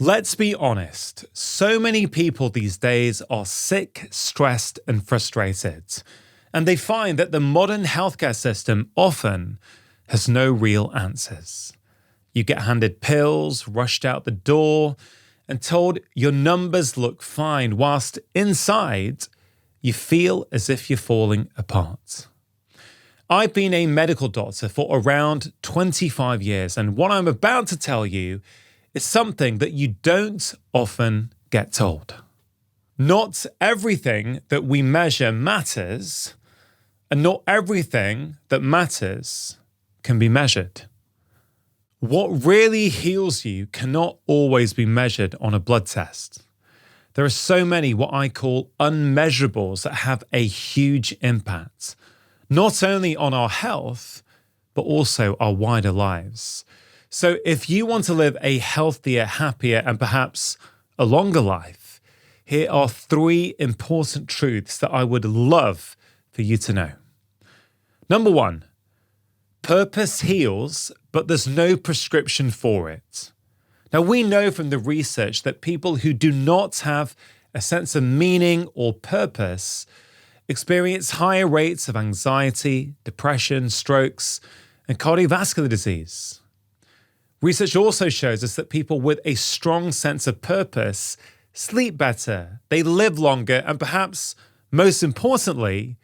Let's be honest, so many people these days are sick, stressed, and frustrated. And they find that the modern healthcare system often has no real answers. You get handed pills, rushed out the door, and told your numbers look fine, whilst inside, you feel as if you're falling apart. I've been a medical doctor for around 25 years, and what I'm about to tell you is something that you don't often get told. Not everything that we measure matters, and not everything that matters can be measured. What really heals you cannot always be measured on a blood test. There are so many what I call unmeasurables that have a huge impact, not only on our health, but also our wider lives. So if you want to live a healthier, happier, and perhaps a longer life, here are 3 important truths that I would love for you to know. Number 1, purpose heals, but there's no prescription for it. Now, we know from the research that people who do not have a sense of meaning or purpose experience higher rates of anxiety, depression, strokes, and cardiovascular disease. Research also shows us that people with a strong sense of purpose sleep better, they live longer, and perhaps most importantly,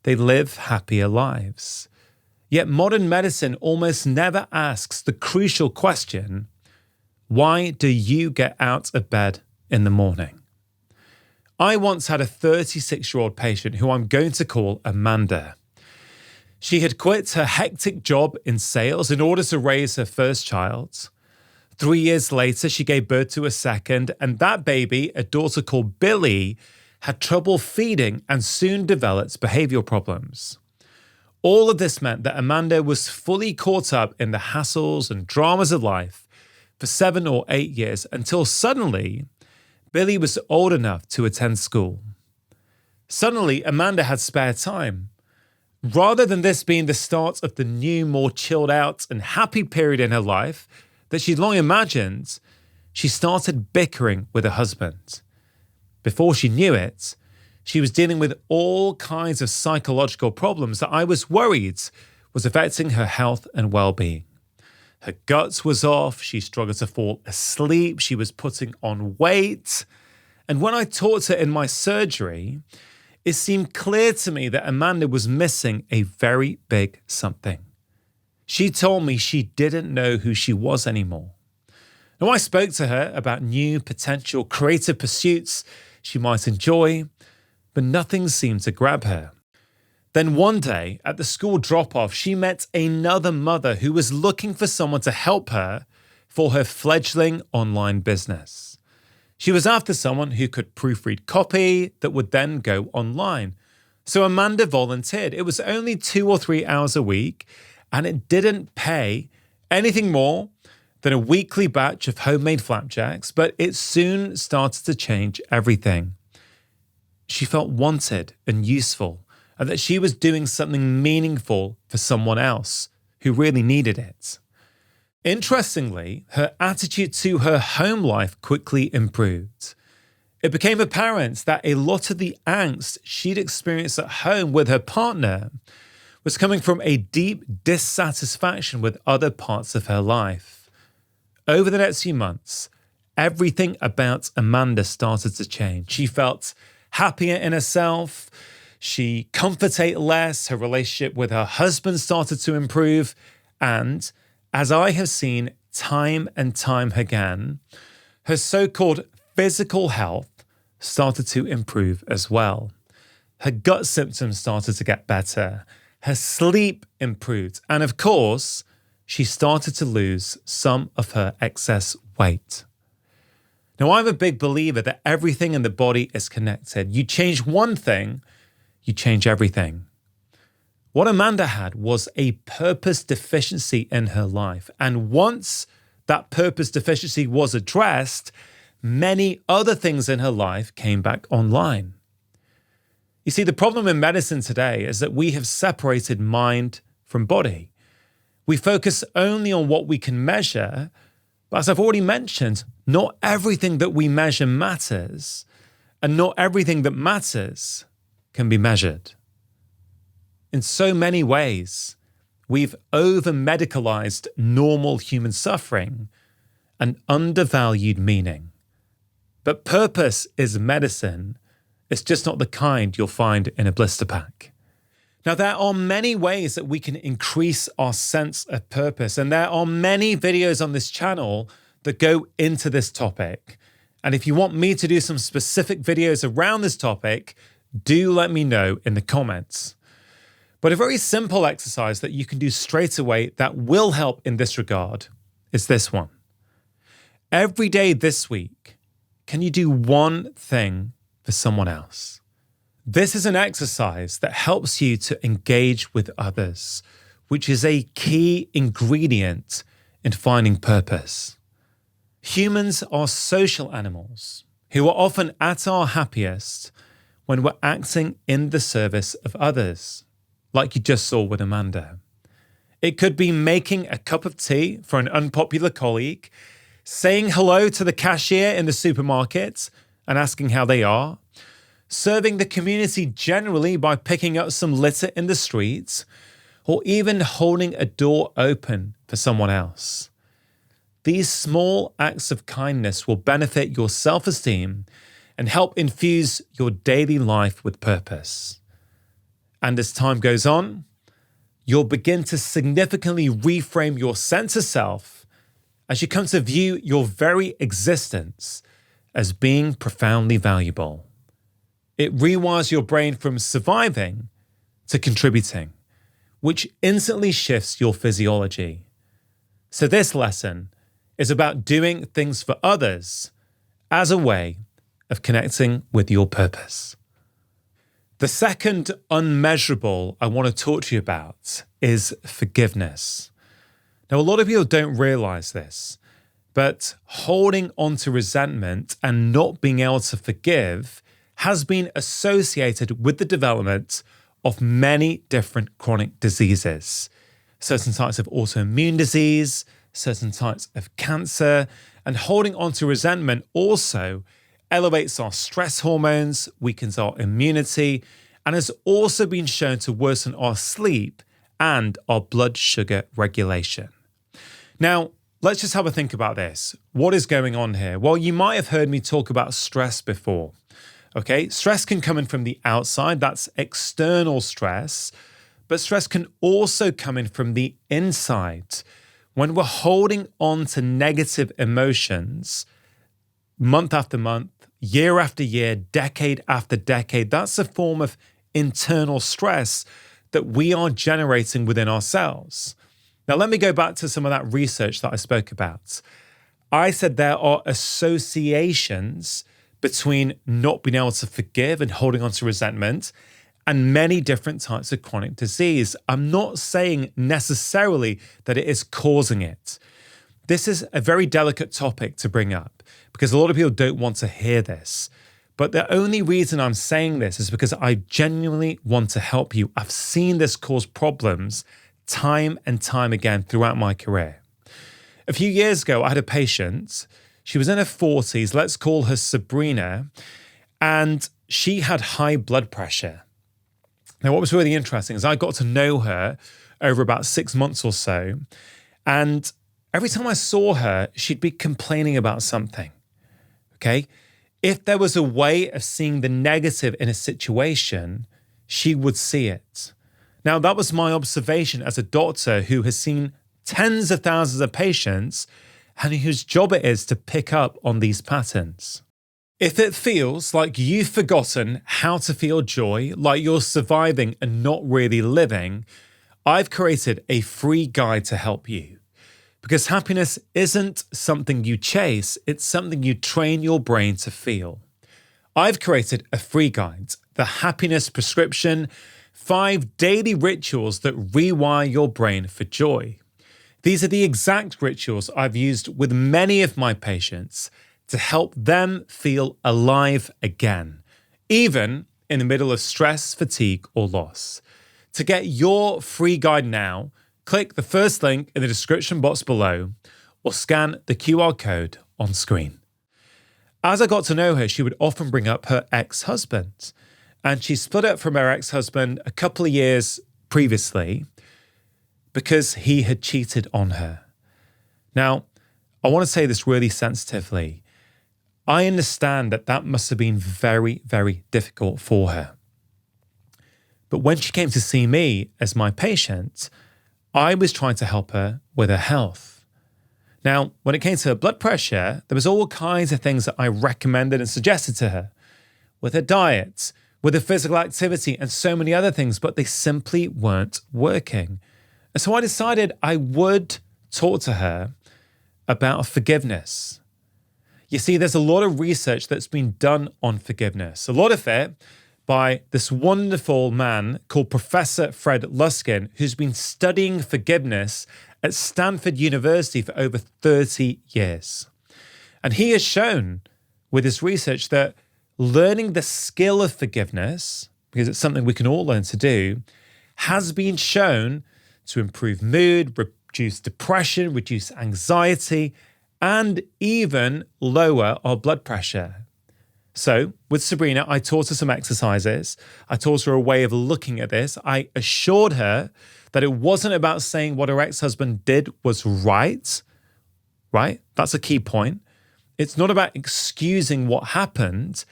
they live happier lives. Yet modern medicine almost never asks the crucial question, why do you get out of bed in the morning? I once had a 36-year-old patient who I'm going to call Amanda. She had quit her hectic job in sales in order to raise her first child. 3 years later, she gave birth to a second, and that baby, a daughter called Billy, had trouble feeding and soon developed behavioral problems. All of this meant that Amanda was fully caught up in the hassles and dramas of life for 7 or 8 years until suddenly, Billy was old enough to attend school. Suddenly, Amanda had spare time. Rather than this being the start of the new, more chilled out and happy period in her life that she'd long imagined, she started bickering with her husband. Before she knew it, she was dealing with all kinds of psychological problems that I was worried was affecting her health and well-being. Her gut was off, she struggled to fall asleep, she was putting on weight. And when I talked to her in my surgery, it seemed clear to me that Amanda was missing a very big something. She told me she didn't know who she was anymore. Now, I spoke to her about new potential creative pursuits she might enjoy, but nothing seemed to grab her. Then one day, at the school drop-off, she met another mother who was looking for someone to help her for her fledgling online business. She was after someone who could proofread copy that would then go online. So Amanda volunteered. It was only 2 or 3 hours a week, and it didn't pay anything more than a weekly batch of homemade flapjacks, but it soon started to change everything. She felt wanted and useful, and that she was doing something meaningful for someone else who really needed it. Interestingly, her attitude to her home life quickly improved. It became apparent that a lot of the angst she'd experienced at home with her partner was coming from a deep dissatisfaction with other parts of her life. Over the next few months, everything about Amanda started to change. She felt happier in herself, she comforted less, her relationship with her husband started to improve, and as I have seen time and time again, her so-called physical health started to improve as well. Her gut symptoms started to get better, her sleep improved, and of course, she started to lose some of her excess weight. Now, I'm a big believer that everything in the body is connected. You change one thing, you change everything. What Amanda had was a purpose deficiency in her life. And once that purpose deficiency was addressed, many other things in her life came back online. You see, the problem in medicine today is that we have separated mind from body. We focus only on what we can measure, But as I've already mentioned, not everything that we measure matters, and not everything that matters can be measured. In so many ways, we've over-medicalized normal human suffering and undervalued meaning. But purpose is medicine. It's just not the kind you'll find in a blister pack. Now, there are many ways that we can increase our sense of purpose, and there are many videos on this channel that go into this topic. And if you want me to do some specific videos around this topic, do let me know in the comments. But a very simple exercise that you can do straight away that will help in this regard is this one. Every day this week, can you do one thing for someone else? This is an exercise that helps you to engage with others, which is a key ingredient in finding purpose. Humans are social animals who are often at our happiest when we're acting in the service of others, like you just saw with Amanda. It could be making a cup of tea for an unpopular colleague, saying hello to the cashier in the supermarket and asking how they are, serving the community generally by picking up some litter in the streets, or even holding a door open for someone else. These small acts of kindness will benefit your self-esteem and help infuse your daily life with purpose. And as time goes on, you'll begin to significantly reframe your sense of self as you come to view your very existence as being profoundly valuable. It rewires your brain from surviving to contributing, which instantly shifts your physiology. So this lesson is about doing things for others as a way of connecting with your purpose. The second unmeasurable I want to talk to you about is forgiveness. Now, a lot of people don't realize this, but holding on to resentment and not being able to forgive has been associated with the development of many different chronic diseases, certain types of autoimmune disease, certain types of cancer, and holding on to resentment also elevates our stress hormones, weakens our immunity, and has also been shown to worsen our sleep and our blood sugar regulation. Now, let's just have a think about this. What is going on here? Well, you might have heard me talk about stress before. Okay, stress can come in from the outside, that's external stress, but stress can also come in from the inside. When we're holding on to negative emotions, month after month, year after year, decade after decade, that's a form of internal stress that we are generating within ourselves. Now, let me go back to some of that research that I spoke about. I said there are associations between not being able to forgive and holding on to resentment and many different types of chronic disease. I'm not saying necessarily that it is causing it. This is a very delicate topic to bring up because a lot of people don't want to hear this. But the only reason I'm saying this is because I genuinely want to help you. I've seen this cause problems time and time again throughout my career. A few years ago, I had a patient. She was in her 40s, let's call her Sabrina, and she had high blood pressure. Now, what was really interesting is I got to know her over about 6 months or so, and every time I saw her, she'd be complaining about something, okay? If there was a way of seeing the negative in a situation, she would see it. Now, that was my observation as a doctor who has seen tens of thousands of patients and whose job it is to pick up on these patterns. If it feels like you've forgotten how to feel joy, like you're surviving and not really living, I've created a free guide to help you. Because happiness isn't something you chase, it's something you train your brain to feel. I've created a free guide, the Happiness Prescription, 5 daily rituals that rewire your brain for joy. These are the exact rituals I've used with many of my patients to help them feel alive again, even in the middle of stress, fatigue, or loss. To get your free guide now, click the first link in the description box below, or scan the QR code on screen. As I got to know her, she would often bring up her ex-husband. And she split up from her ex-husband a couple of years previously because he had cheated on her. Now, I want to say this really sensitively. I understand that that must have been very, very difficult for her. But when she came to see me as my patient, I was trying to help her with her health. Now, when it came to her blood pressure, there was all kinds of things that I recommended and suggested to her, with her diet, with her physical activity, and so many other things, but they simply weren't working. And so I decided I would talk to her about forgiveness. You see, there's a lot of research that's been done on forgiveness, a lot of it by this wonderful man called Professor Fred Luskin, who's been studying forgiveness at Stanford University for over 30 years. And he has shown with his research that learning the skill of forgiveness, because it's something we can all learn to do, has been shown to improve mood, reduce depression, reduce anxiety, and even lower our blood pressure. So with Sabrina, I taught her some exercises. I taught her a way of looking at this. I assured her that it wasn't about saying what her ex-husband did was right? That's a key point. It's not about excusing what happened.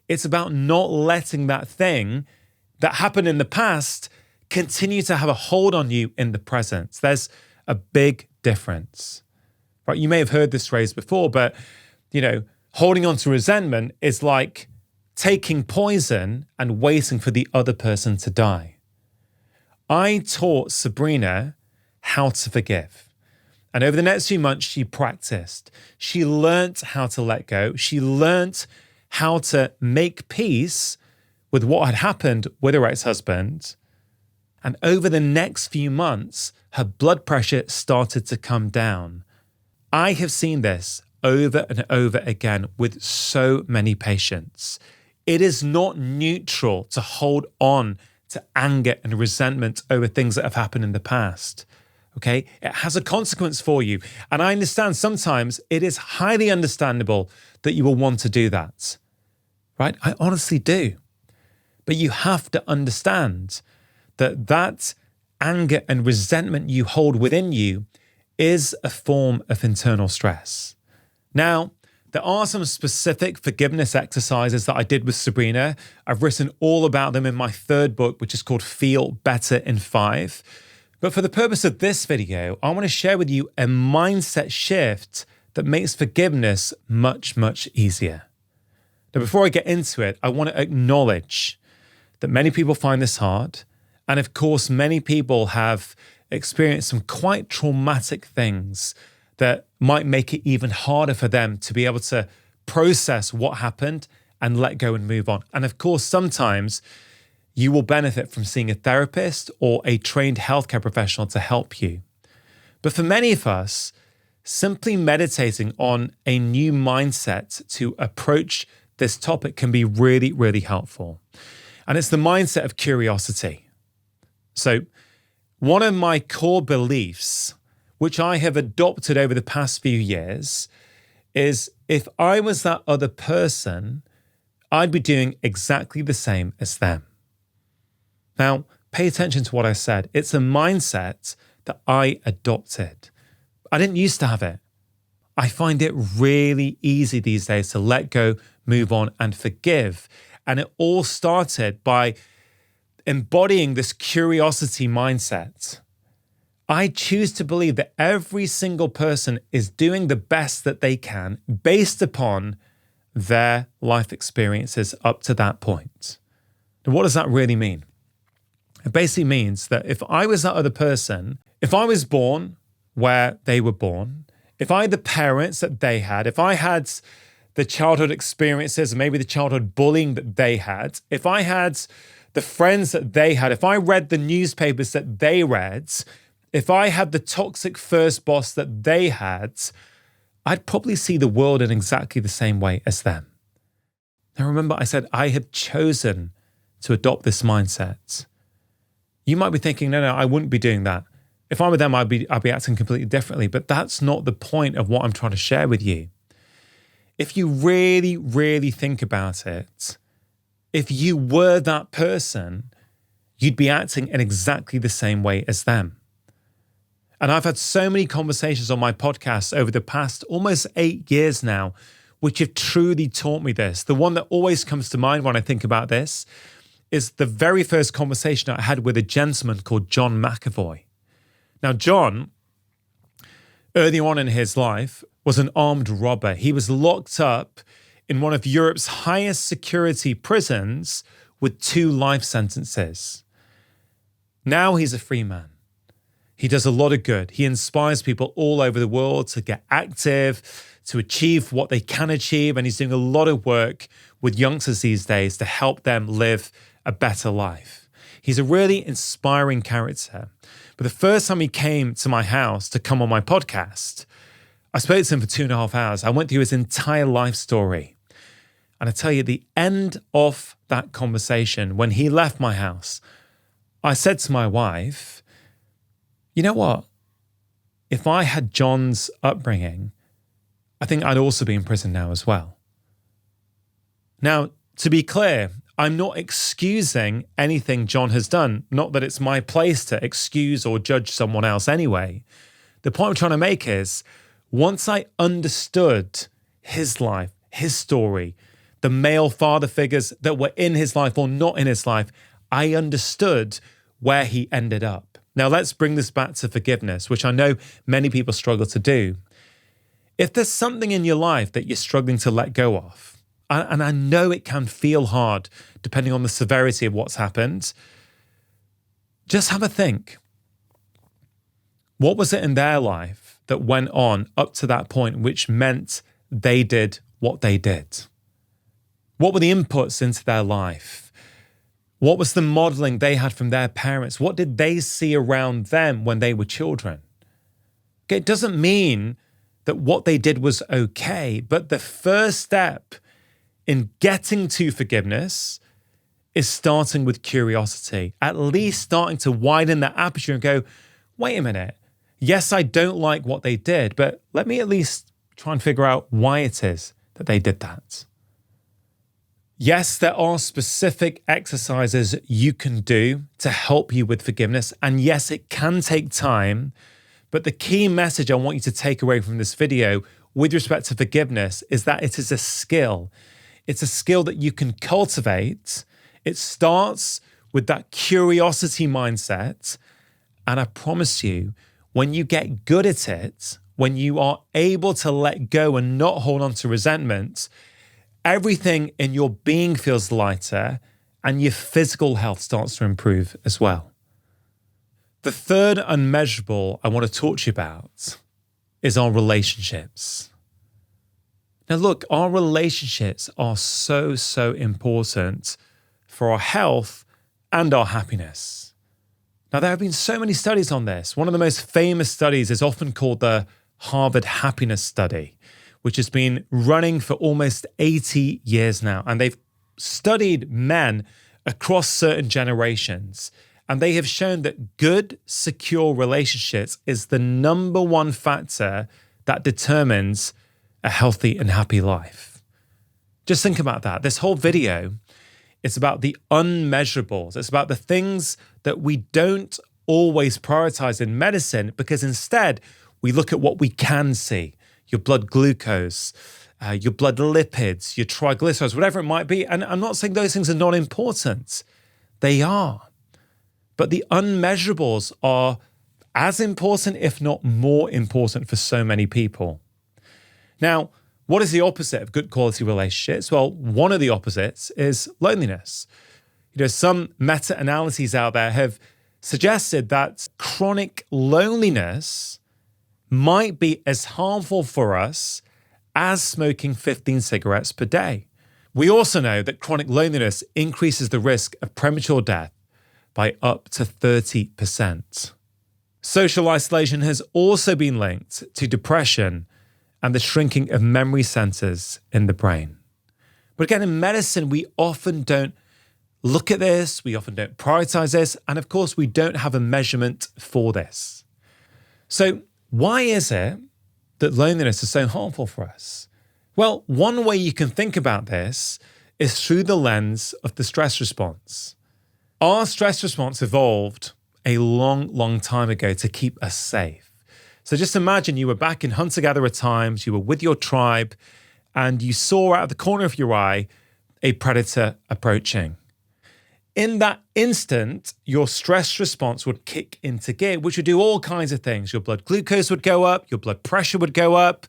It's about not letting that thing that happened in the past continue to have a hold on you in the present. There's a big difference, right? You may have heard this phrase before, but, holding on to resentment is like taking poison and waiting for the other person to die. I taught Sabrina how to forgive. And over the next few months, she practiced. She learnt how to let go. She learnt how to make peace with what had happened with her ex-husband. And over the next few months, her blood pressure started to come down. I have seen this over and over again with so many patients. It is not neutral to hold on to anger and resentment over things that have happened in the past. Okay? It has a consequence for you. And I understand sometimes it is highly understandable that you will want to do that. Right? I honestly do. But you have to understand that anger and resentment you hold within you is a form of internal stress. Now, there are some specific forgiveness exercises that I did with Sabrina. I've written all about them in my third book, which is called Feel Better in 5. But for the purpose of this video, I want to share with you a mindset shift that makes forgiveness much, much easier. Now, before I get into it, I want to acknowledge that many people find this hard. And of course, many people have experienced some quite traumatic things that might make it even harder for them to be able to process what happened and let go and move on. And of course, sometimes you will benefit from seeing a therapist or a trained healthcare professional to help you. But for many of us, simply meditating on a new mindset to approach this topic can be really, really helpful. And it's the mindset of curiosity. So one of my core beliefs, which I have adopted over the past few years, is if I was that other person, I'd be doing exactly the same as them. Now, pay attention to what I said. It's a mindset that I adopted. I didn't used to have it. I find it really easy these days to let go, move on, and forgive. And it all started by embodying this curiosity mindset. I choose to believe that every single person is doing the best that they can based upon their life experiences up to that point. And what does that really mean? It basically means that if I was that other person, if I was born where they were born, if I had the parents that they had, if I had the childhood experiences, maybe the childhood bullying that they had, if I had the friends that they had, if I read the newspapers that they read, if I had the toxic first boss that they had, I'd probably see the world in exactly the same way as them. Now remember, I said I have chosen to adopt this mindset. You might be thinking, no, I wouldn't be doing that. If I'm with them, I'd be acting completely differently. But that's not the point of what I'm trying to share with you. If you really, really think about it, if you were that person, you'd be acting in exactly the same way as them. And I've had so many conversations on my podcast over the past almost 8 years now, which have truly taught me this. The one that always comes to mind when I think about this is the very first conversation I had with a gentleman called John McAvoy. Now, John, early on in his life, was an armed robber. He was locked up in one of Europe's highest security prisons with 2 life sentences. Now he's a free man. He does a lot of good. He inspires people all over the world to get active, to achieve what they can achieve. And he's doing a lot of work with youngsters these days to help them live a better life. He's a really inspiring character. But the first time he came to my house to come on my podcast, I spoke to him for 2.5 hours. I went through his entire life story. And I tell you, the end of that conversation, when he left my house, I said to my wife, you know what? If I had John's upbringing, I think I'd also be in prison now as well. Now, to be clear, I'm not excusing anything John has done. Not that it's my place to excuse or judge someone else anyway. The point I'm trying to make is, once I understood his life, his story, the male father figures that were in his life or not in his life, I understood where he ended up. Now, let's bring this back to forgiveness, which I know many people struggle to do. If there's something in your life that you're struggling to let go of, and I know it can feel hard depending on the severity of what's happened, just have a think. What was it in their life that went on up to that point which meant they did what they did? What were the inputs into their life? What was the modeling they had from their parents? What did they see around them when they were children? Okay, it doesn't mean that what they did was okay, but the first step in getting to forgiveness is starting with curiosity, at least starting to widen the aperture and go, wait a minute, yes, I don't like what they did, but let me at least try and figure out why it is that they did that. Yes, there are specific exercises you can do to help you with forgiveness. And yes, it can take time. But the key message I want you to take away from this video with respect to forgiveness is that it is a skill. It's a skill that you can cultivate. It starts with that curiosity mindset. And I promise you, when you get good at it, when you are able to let go and not hold on to resentment, everything in your being feels lighter and your physical health starts to improve as well. The third unmeasurable I want to talk to you about is our relationships. Now look, our relationships are so important for our health and our happiness. Now there have been so many studies on this. One of the most famous studies is often called the Harvard Happiness Study, which has been running for almost 80 years now. And they've studied men across certain generations. And they have shown that good, secure relationships is the number one factor that determines a healthy and happy life. Just think about that. This whole video is about the unmeasurables. It's about the things that we don't always prioritize in medicine because instead we look at what we can see. Your blood glucose, your blood lipids, your triglycerides, whatever it might be. And I'm not saying those things are not important. They are. But the unmeasurables are as important, if not more important for so many people. Now, what is the opposite of good quality relationships? Well, one of the opposites is loneliness. Some meta-analyses out there have suggested that chronic loneliness might be as harmful for us as smoking 15 cigarettes per day. We also know that chronic loneliness increases the risk of premature death by up to 30%. Social isolation has also been linked to depression and the shrinking of memory centers in the brain. But again, in medicine, we often don't look at this, we often don't prioritize this, and of course, we don't have a measurement for this. So why is it that loneliness is so harmful for us? Well, one way you can think about this is through the lens of the stress response. Our stress response evolved a long, long time ago to keep us safe. So just imagine you were back in hunter-gatherer times, you were with your tribe, and you saw out of the corner of your eye a predator approaching. In that instant, your stress response would kick into gear, which would do all kinds of things. Your blood glucose would go up, your blood pressure would go up,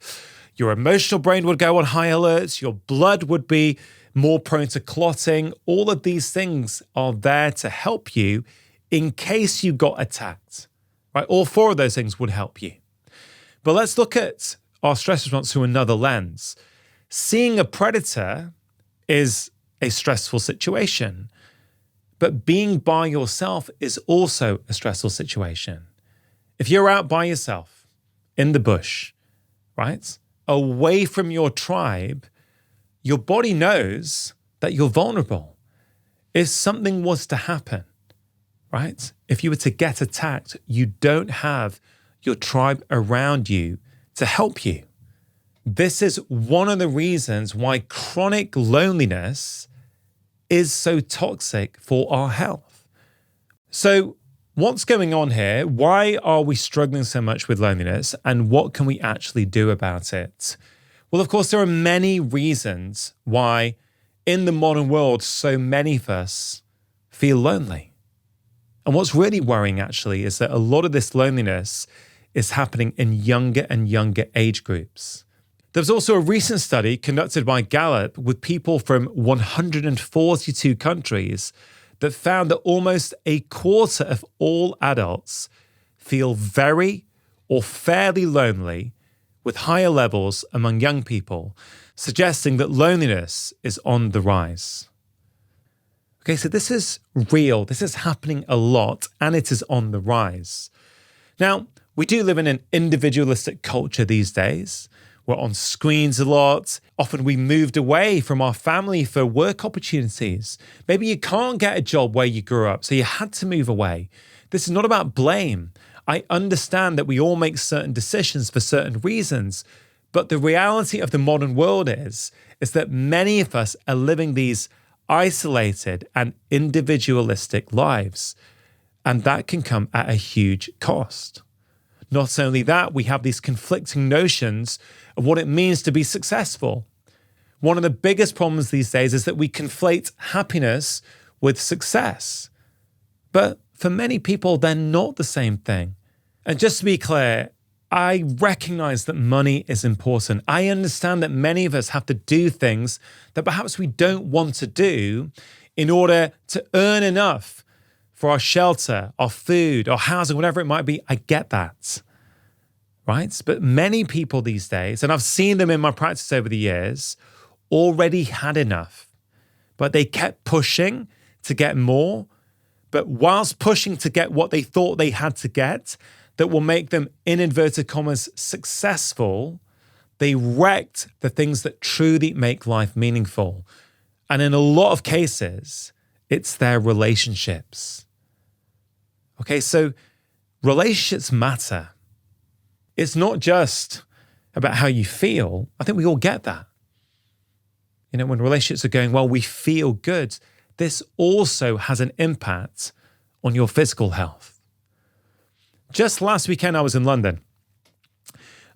your emotional brain would go on high alerts, your blood would be more prone to clotting. All of these things are there to help you in case you got attacked, right? All four of those things would help you. But let's look at our stress response through another lens. Seeing a predator is a stressful situation, but being by yourself is also a stressful situation. If you're out by yourself in the bush, right, away from your tribe, your body knows that you're vulnerable. If something was to happen, right, if you were to get attacked, you don't have your tribe around you to help you. This is one of the reasons why chronic loneliness is so toxic for our health. So what's going on here? Why are we struggling so much with loneliness, and what can we actually do about it? Well, of course, there are many reasons why in the modern world, so many of us feel lonely. And what's really worrying actually is that a lot of this loneliness is happening in younger and younger age groups. There was also a recent study conducted by Gallup with people from 142 countries that found that almost a quarter of all adults feel very or fairly lonely, with higher levels among young people, suggesting that loneliness is on the rise. Okay, so this is real. This is happening a lot, and it is on the rise. Now, we do live in an individualistic culture these days. We're on screens a lot. Often we moved away from our family for work opportunities. Maybe you can't get a job where you grew up, so you had to move away. This is not about blame. I understand that we all make certain decisions for certain reasons, but the reality of the modern world is that many of us are living these isolated and individualistic lives, and that can come at a huge cost. Not only that, we have these conflicting notions of what it means to be successful. One of the biggest problems these days is that we conflate happiness with success. But for many people, they're not the same thing. And just to be clear, I recognize that money is important. I understand that many of us have to do things that perhaps we don't want to do in order to earn enough for our shelter, our food, our housing, whatever it might be. I get that, right? But many people these days, and I've seen them in my practice over the years, already had enough, but they kept pushing to get more. But whilst pushing to get what they thought they had to get, that will make them, in inverted commas, successful, they wrecked the things that truly make life meaningful. And in a lot of cases, it's their relationships. Okay, so relationships matter. It's not just about how you feel. I think we all get that. You know, when relationships are going well, we feel good. This also has an impact on your physical health. Just last weekend, I was in London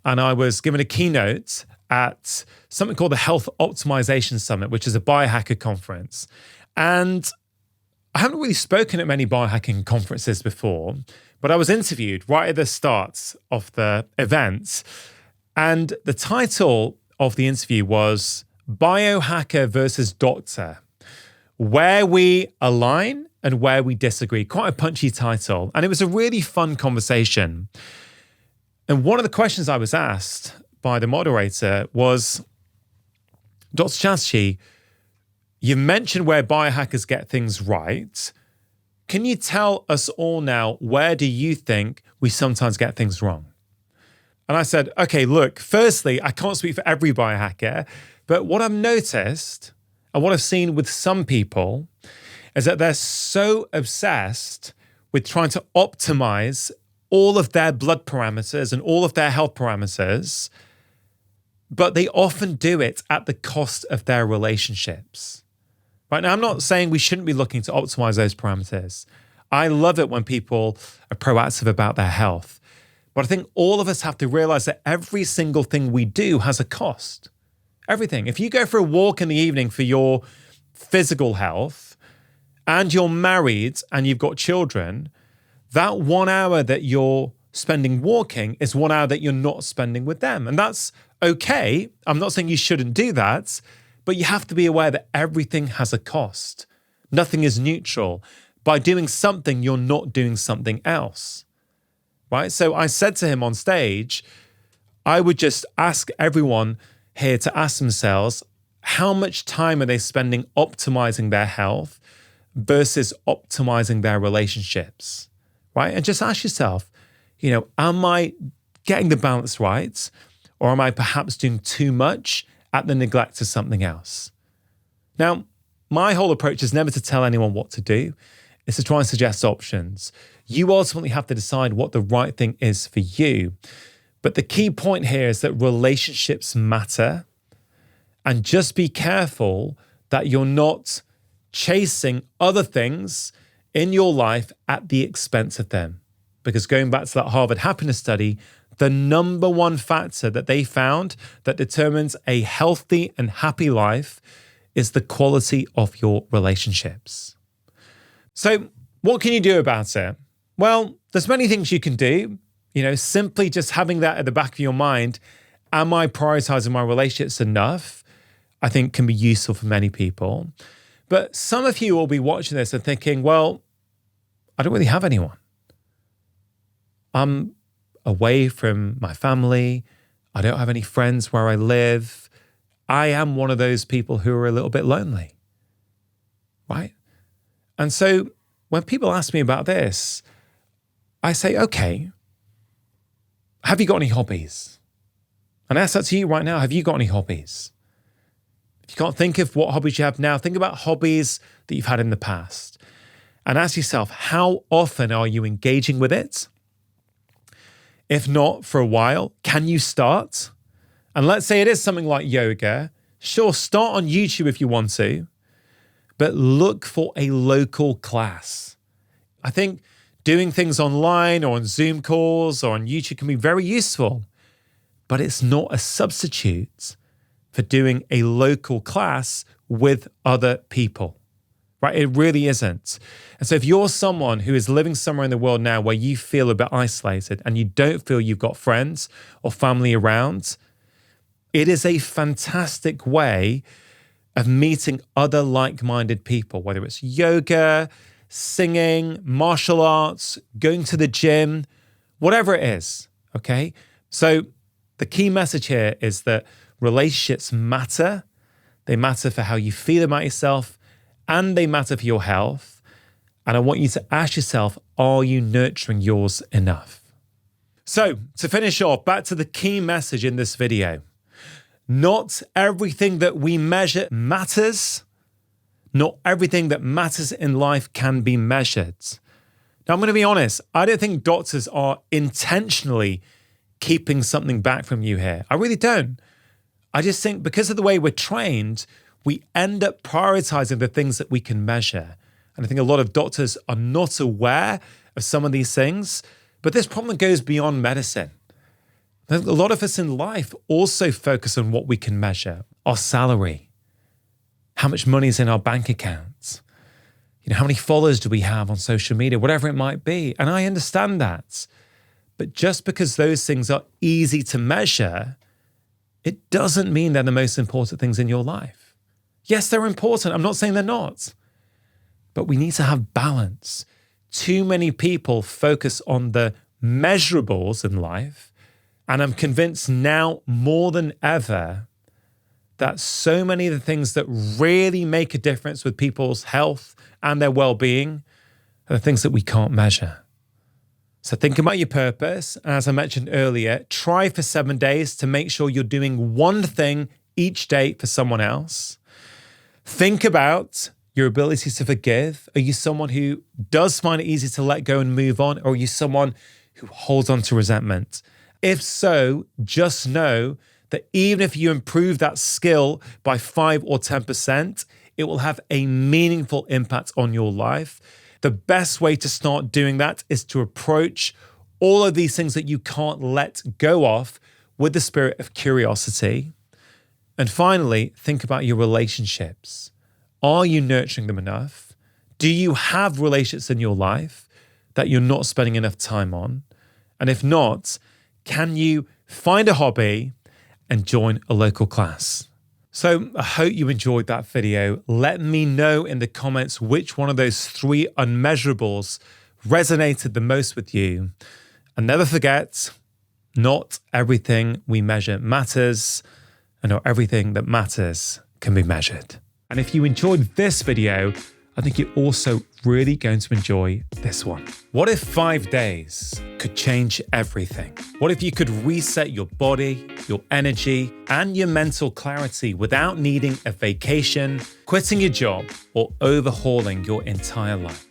and I was given a keynote at something called the Health Optimization Summit, which is a biohacker conference. And I haven't really spoken at many biohacking conferences before, but I was interviewed right at the start of the event. And the title of the interview was Biohacker versus Doctor, where we align and where we disagree. Quite a punchy title. And it was a really fun conversation. And one of the questions I was asked by the moderator was, Dr. Chatterjee, you mentioned where biohackers get things right. Can you tell us all now, where do you think we sometimes get things wrong? And I said, okay, look, firstly, I can't speak for every biohacker, but what I've noticed and what I've seen with some people is that they're so obsessed with trying to optimize all of their blood parameters and all of their health parameters, but they often do it at the cost of their relationships. Right now, I'm not saying we shouldn't be looking to optimize those parameters. I love it when people are proactive about their health. But I think all of us have to realize that every single thing we do has a cost. Everything. If you go for a walk in the evening for your physical health and you're married and you've got children, that 1 hour that you're spending walking is 1 hour that you're not spending with them. And that's okay. I'm not saying you shouldn't do that, but you have to be aware that everything has a cost. Nothing is neutral. By doing something, you're not doing something else. Right? So I said to him on stage, I would just ask everyone here to ask themselves, how much time are they spending optimizing their health versus optimizing their relationships? Right? And just ask yourself, am I getting the balance right? Or am I perhaps doing too much at the neglect of something else? Now, my whole approach is never to tell anyone what to do. It's to try and suggest options. You ultimately have to decide what the right thing is for you. But the key point here is that relationships matter. And just be careful that you're not chasing other things in your life at the expense of them. Because going back to that Harvard happiness study, the number one factor that they found that determines a healthy and happy life is the quality of your relationships. So what can you do about it? Well, there's many things you can do. Simply just having that at the back of your mind, am I prioritizing my relationships enough? I think can be useful for many people. But some of you will be watching this and thinking, well, I don't really have anyone. I'm away from my family. I don't have any friends where I live. I am one of those people who are a little bit lonely, right? And so when people ask me about this, I say, okay, have you got any hobbies? And I ask that to you right now. Have you got any hobbies? If you can't think of what hobbies you have now, think about hobbies that you've had in the past. And ask yourself, how often are you engaging with it? If not for a while, can you start? And let's say it is something like yoga. Sure, start on YouTube if you want to, but look for a local class. I think doing things online or on Zoom calls or on YouTube can be very useful, but it's not a substitute for doing a local class with other people, right? It really isn't. And so if you're someone who is living somewhere in the world now where you feel a bit isolated and you don't feel you've got friends or family around, it is a fantastic way of meeting other like-minded people, whether it's yoga, singing, martial arts, going to the gym, whatever it is, okay? So the key message here is that relationships matter. They matter for how you feel about yourself, and they matter for your health. And I want you to ask yourself, are you nurturing yours enough? So to finish off, back to the key message in this video. Not everything that we measure matters. Not everything that matters in life can be measured. Now, I'm going to be honest. I don't think doctors are intentionally keeping something back from you here. I really don't. I just think because of the way we're trained, we end up prioritizing the things that we can measure. And I think a lot of doctors are not aware of some of these things, but this problem goes beyond medicine. A lot of us in life also focus on what we can measure. Our salary, how much money is in our bank accounts, how many followers do we have on social media, whatever it might be. And I understand that. But just because those things are easy to measure, it doesn't mean they're the most important things in your life. Yes, they're important. I'm not saying they're not. But we need to have balance. Too many people focus on the measurables in life. And I'm convinced now more than ever that so many of the things that really make a difference with people's health and their well-being are the things that we can't measure. So think about your purpose. And as I mentioned earlier, try for 7 days to make sure you're doing one thing each day for someone else. Think about your ability to forgive. Are you someone who does find it easy to let go and move on? Or are you someone who holds on to resentment? If so, just know that even if you improve that skill by 5 or 10%, it will have a meaningful impact on your life. The best way to start doing that is to approach all of these things that you can't let go of with the spirit of curiosity. And finally, think about your relationships. Are you nurturing them enough? Do you have relationships in your life that you're not spending enough time on? And if not, can you find a hobby and join a local class? So I hope you enjoyed that video. Let me know in the comments which one of those 3 unmeasurables resonated the most with you. And never forget, not everything we measure matters, and not everything that matters can be measured. And if you enjoyed this video, I think you're also really going to enjoy this one. What if 5 days could change everything? What if you could reset your body, your energy, and your mental clarity without needing a vacation, quitting your job, or overhauling your entire life?